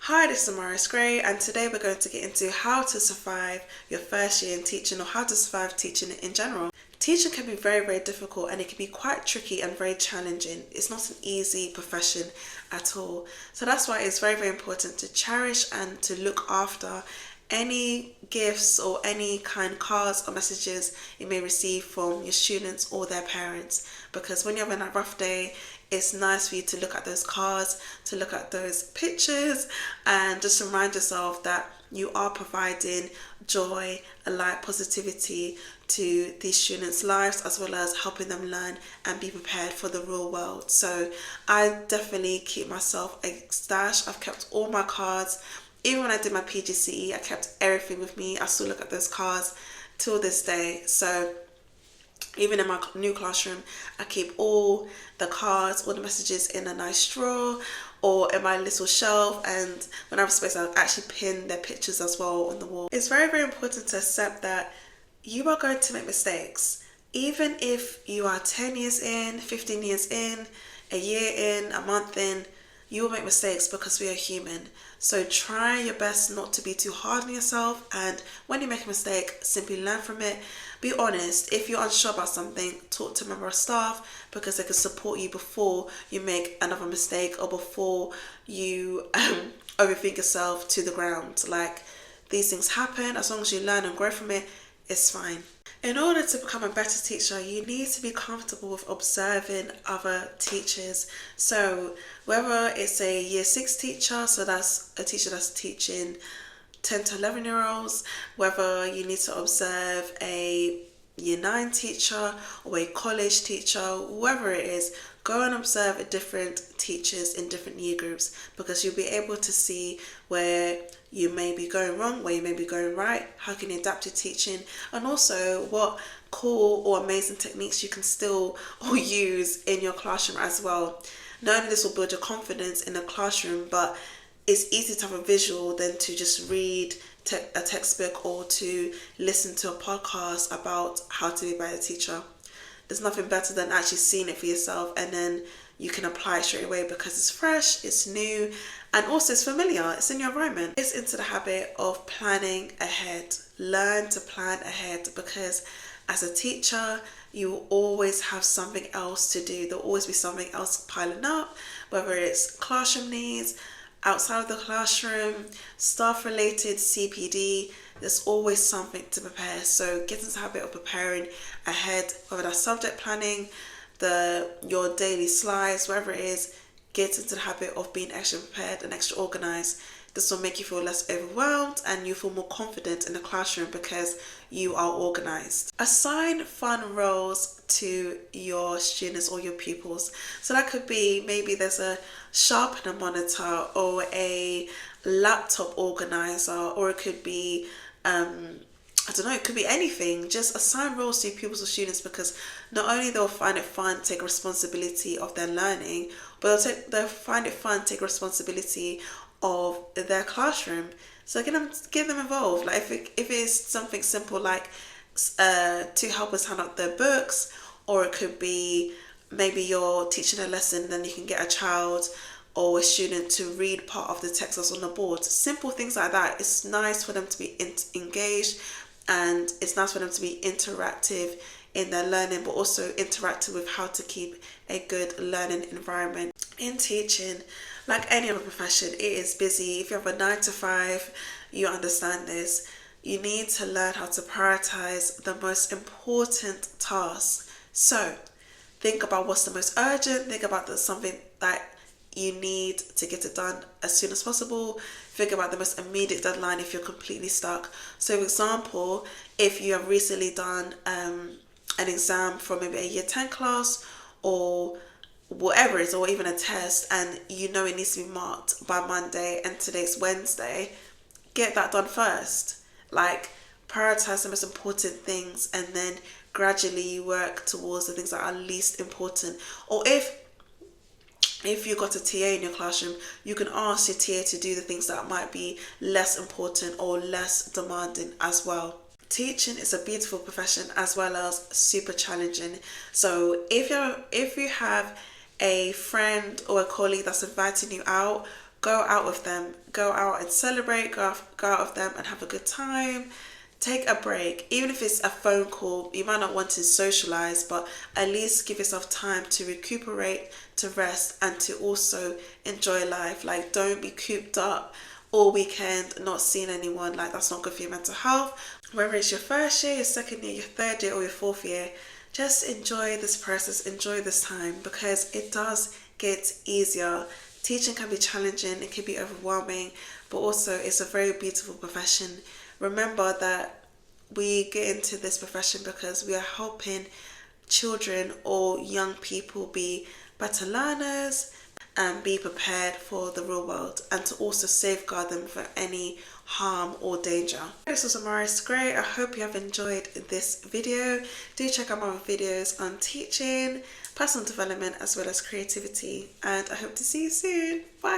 Hi, this is Amaris Gray, and today we're going to get into how to survive your first year in teaching, or how to survive teaching in general. Teaching can be very, very difficult, and it can be quite tricky and very challenging. It's not an easy profession at all. So that's why it's very, very important to cherish and to look after any gifts or any kind cards or messages you may receive from your students or their parents, because when you're having a rough day, it's nice for you to look at those cards, to look at those pictures, and just remind yourself that you are providing joy, a light, positivity to these students' lives, as well as helping them learn and be prepared for the real world. So I definitely keep myself a stash. I've kept all my cards. Even when I did my PGCE, I kept everything with me. I still look at those cards till this day. So even in my new classroom, I keep all the cards, all the messages in a nice drawer or in my little shelf, and when I have space, I'll actually pin their pictures as well on the wall. It's very, very important to accept that you are going to make mistakes. Even if you are 10 years in, 15 years in, a year in, a month in, you will make mistakes because we are human. So try your best not to be too hard on yourself, and when you make a mistake, simply learn from it. Be honest. If you're unsure about something, talk to a member of staff, because they can support you before you make another mistake or before you overthink yourself to the ground. Like, these things happen. As long as you learn and grow from it, it's fine. In order to become a better teacher, you need to be comfortable with observing other teachers. So whether it's a year 6 teacher, so that's a teacher that's teaching 10 to 11-year-olds, whether you need to observe a year 9 teacher or a college teacher, whoever it is, go and observe different teachers in different year groups, because you'll be able to see where you may be going wrong, where you may be going right, how can you adapt your teaching, and also what cool or amazing techniques you can still or use in your classroom as well. Not only this will build your confidence in the classroom, but it's easier to have a visual than to just read a textbook or to listen to a podcast about how to be a better teacher. There's nothing better than actually seeing it for yourself, and then you can apply it straight away because it's fresh, it's new, and also it's familiar, it's in your environment. It's into the habit of planning ahead. Learn to plan ahead, because as a teacher, you will always have something else to do. There'll always be something else piling up, whether it's classroom needs, outside of the classroom, staff related, CPD, there's always something to prepare. So get into the habit of preparing ahead, whether that's subject planning, your daily slides, whatever it is. Get into the habit of being extra prepared and extra organized. This will make you feel less overwhelmed, and you feel more confident in the classroom because you are organized. Assign fun roles to your students or your pupils. So that could be, maybe there's a sharpener monitor or a laptop organizer, or it could be I don't know, it could be anything. Just assign roles to your pupils or students, because not only they'll find it fun, take responsibility of their learning, but they'll find it fun, take responsibility of their classroom. So get them involved. Like if it is something simple like to help us hand out their books, or it could be maybe you're teaching a lesson, then you can get a child or a student to read part of the text that's on the board. Simple things like that. It's nice for them to be engaged, and it's nice for them to be interactive in their learning, but also interactive with how to keep a good learning environment. In teaching, like any other profession, it is busy. If you have a 9 to 5, you understand this. You need to learn how to prioritize the most important tasks. So think about what's the most urgent. Think about something that you need to get it done as soon as possible. Think about the most immediate deadline if you're completely stuck. So for example, if you have recently done an exam for maybe a year 10 class or whatever it is, or even a test, and you know it needs to be marked by Monday and today's Wednesday, get that done first. Like, prioritize the most important things, and then gradually you work towards the things that are least important. Or if you got a TA in your classroom, you can ask your TA to do the things that might be less important or less demanding as well. Teaching is a beautiful profession as well as super challenging. So if you have a friend or a colleague that's inviting you out, go out with them. Go out and celebrate, go out with them and have a good time. Take a break. Even if it's a phone call, you might not want to socialize, but at least give yourself time to recuperate, to rest, and to also enjoy life. Like, don't be cooped up all weekend not seeing anyone. Like, that's not good for your mental health. Whether it's your first year, your second year, your third year, or your fourth year, just enjoy this process, enjoy this time, because it does get easier. Teaching can be challenging, it can be overwhelming, but also it's a very beautiful profession. Remember that we get into this profession because we are helping children or young people be better learners and be prepared for the real world, and to also safeguard them from any harm or danger. This was Amaris Gray. I hope you have enjoyed this video. Do check out my other videos on teaching, personal development, as well as creativity, and I hope to see you soon. Bye.